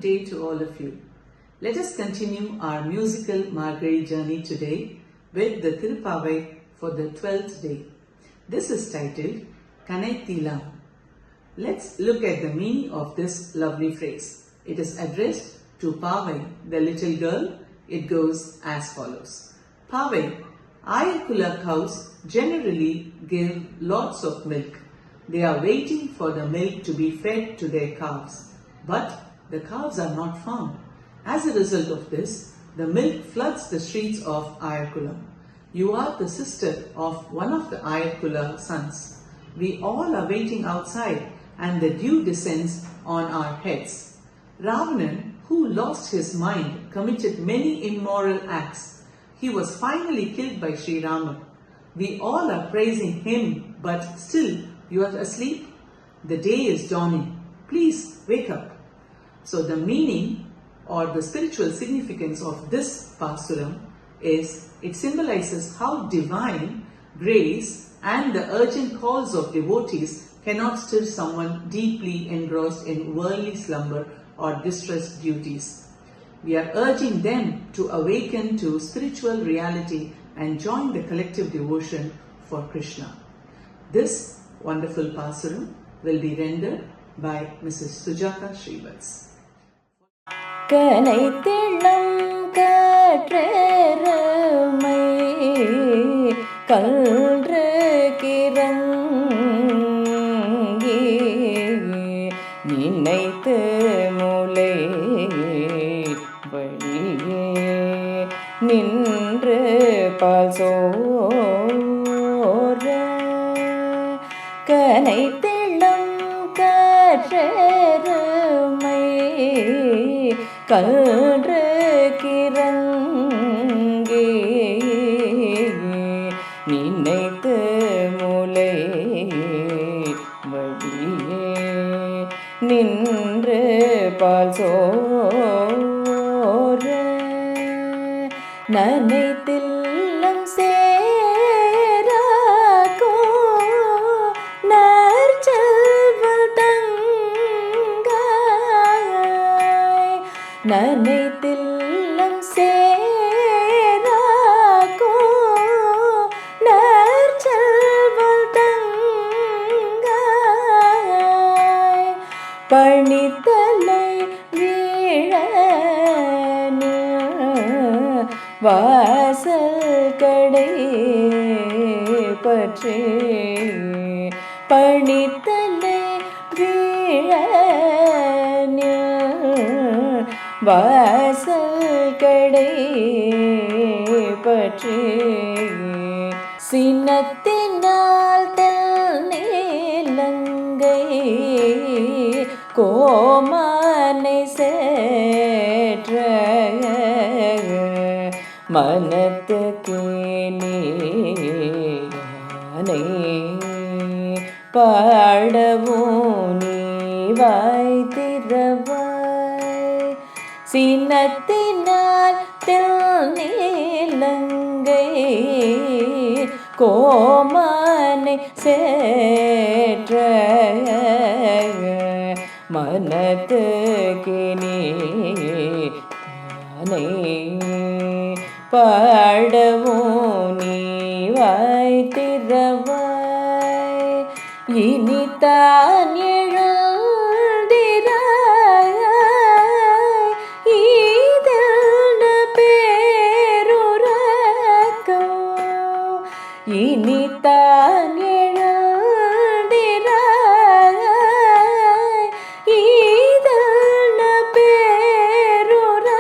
day to all of you. Let us continue our musical Margazhi journey today with the Tirupavai for the 12th day. This is titled Kanaithilam. Let's look at the meaning of this lovely phrase. It is addressed to Pavai, the little girl. It goes as follows. Pavai, Ayakula cows generally give lots of milk. They are waiting for the milk to be fed to their calves. But the calves are not found. As a result of this, the milk floods the streets of Ayakula. You are the sister of one of the Ayakula sons. We all are waiting outside and the dew descends on our heads. Ravanan, who lost his mind, committed many immoral acts. He was finally killed by Sri Rama. We all are praising him, but still you are asleep? The day is dawning. Please wake up. So the meaning or the spiritual significance of this Pasuram is it symbolizes how divine grace and the urgent calls of devotees cannot stir someone deeply engrossed in worldly slumber or distressed duties. We are urging them to awaken to spiritual reality and join the collective devotion for Krishna. This wonderful Pasuram will be rendered by Mrs. Sujata Srivats. கனைத்திளம் காற்றெருமை கன்று கிறங்கி நினைத்து முலை வழியே நின்று பால் சோர கனைத்திளம் காற்றெருமை கன்று கிறங்கி நினைத்து முலை வழியே நின்று பால் சோர நனைத்தில்லம் சேராக்கோ நற்செல்வல் தங்காய் நனைத்தில்லம் சேராக்கோ நற்செல்வல் தங்காய் பணித்தலை வீழ வாசல் கடை பற்றி பணித்தலை வீழ வாசல் கடை பற்றி சினத்தினால் தெல்நீலங்கை கோமானை சேற்ற மனத்துக்கு நீனை பாடவும் நீ வாய்த்திரவாய் சினத்தினால் தெல்நீலங்கை கோமானை சேற்ற மனத்துக்கு நீனை பாடவும் நீ வாய்த்திரவாய் இனித்தான் எழுந்திராய் ஈதல்ன பேருறக்கம் இனித்தான் எழுந்திராய் ஈதல்ன பேருறக்கம்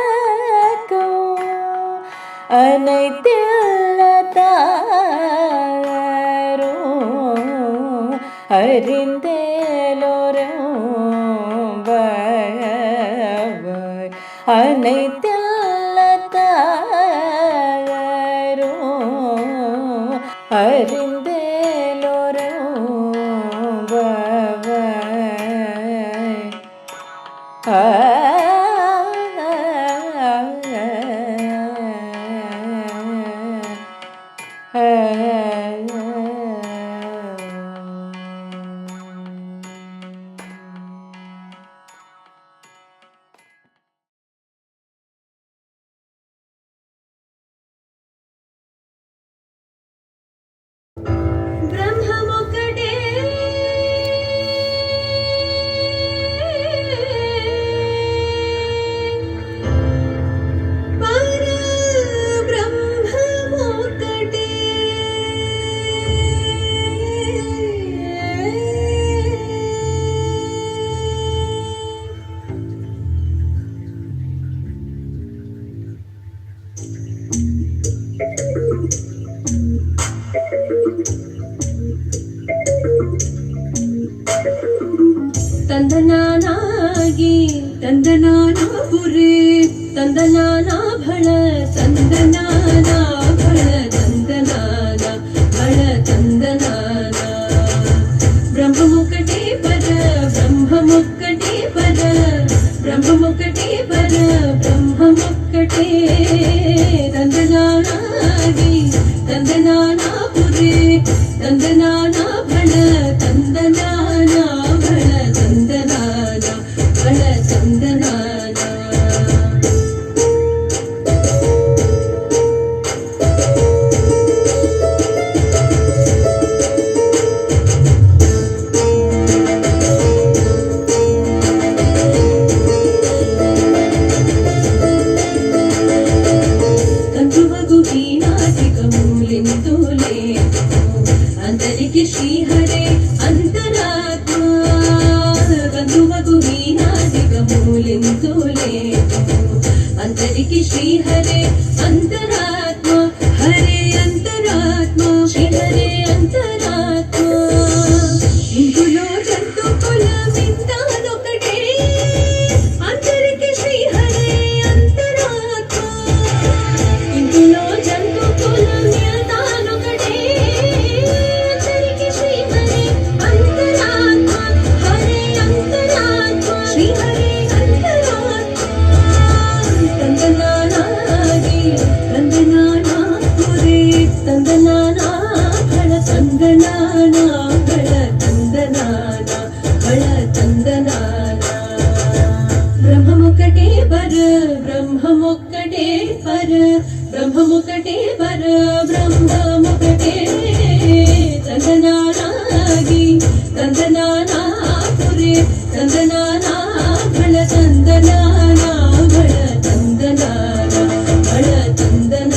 அனைத்தில்லதாரும் அறிந்தேலோரும் வாய் அனைத்தில்லதாரும் அறிந்தேலோரும் வாய் ತಂದನಾನ ಪುರೇ ತಂದನಾನ ಭಳ ತಂದನಾನ ಭಳ ತಂದನಾನ ಭಳ ತಂದನಾನ ಬ್ರಹ್ಮಮುಕಟೇ ಪರ ಬ್ರಹ್ಮಮುಕ್ಕಟೇ ಪರ ಬ್ರಹ್ಮಮುಕಟೇ ಪರ ಬ್ರಹ್ಮಮುಕ್ಕಟೇ ತಂದನಾನಾಗಿ ತಂದನಾನ ಪುರೇ ತಂದನಾನ ಭಳ ತಂದನಾನ ಭಳ ತಂದನಾನ ಭಳ ತಂದನಾನ अंतरिक श्री हरे अंतरात्मा बंधुवगु वीणादिक मूलिंतुले अंतरिक श्री हरे अंतरात्मा हरे अंतरात्मा श्री हरे अंतरात्मा इंदुलो जंतु कुलमिंतानొకటే अंतरिक श्री हरे अंतरात्मा इंदुलो जंतु कुलमिंतानొకటే ತಂದನಾನ ಭಳ ತಂದನಾನ ಭಳ ತಂದನಾನ ಭಳ ತಂದನಾನ ಬ್ರಹ್ಮಮುಕಟೇ ಪರ ಬ್ರಹ್ಮಮುಕ್ಕಟೇ ಪರ ಬ್ರಹ್ಮಮುಕಟೇ ಪರ ಬ್ರಹ್ಮಮುಕಟೇ ತಂದನಾನಾಗಿ ತಂದನಾನ ಪುರೇ ತಂದನಾನ ಭಳ ತಂದನಾನ ಭಳ ತಂದನಾನ ಭಳ ತಂದನಾನ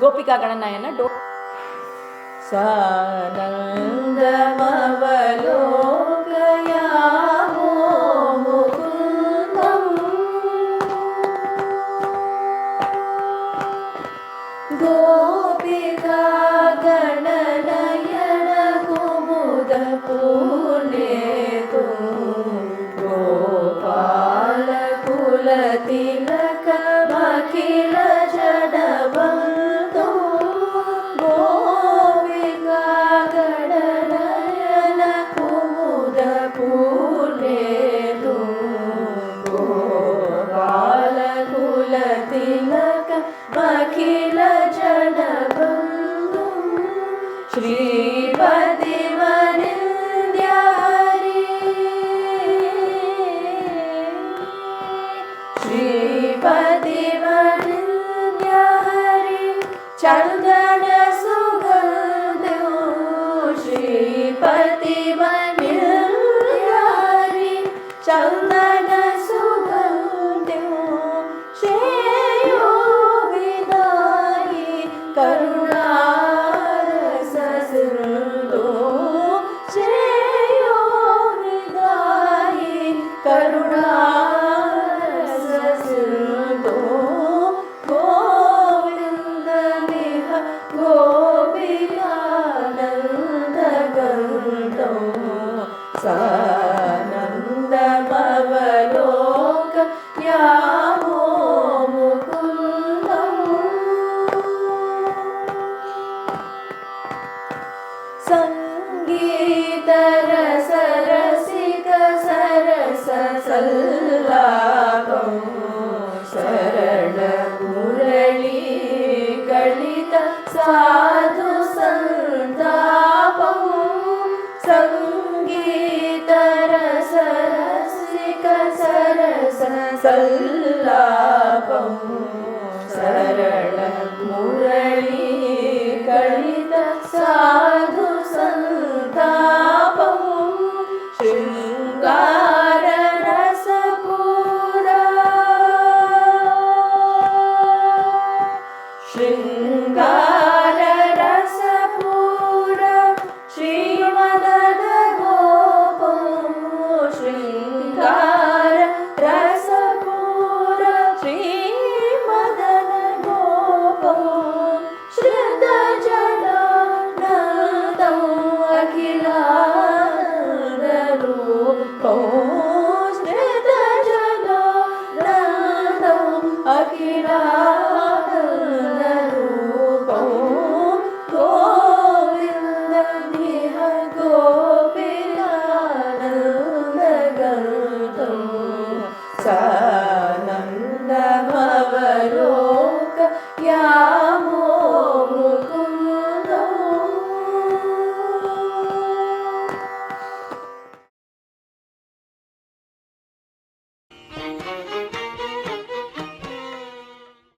गोपिका गणनायन डो सानन्दमवलोकयामो मुकुन्दम् गोपिका गणनयन कुमुदपूर्णेतु गोपाल कुलतिलक अखिल जनबन्धु गोपिका गणनयन कुमुदपूर्णेतु शृङ्गार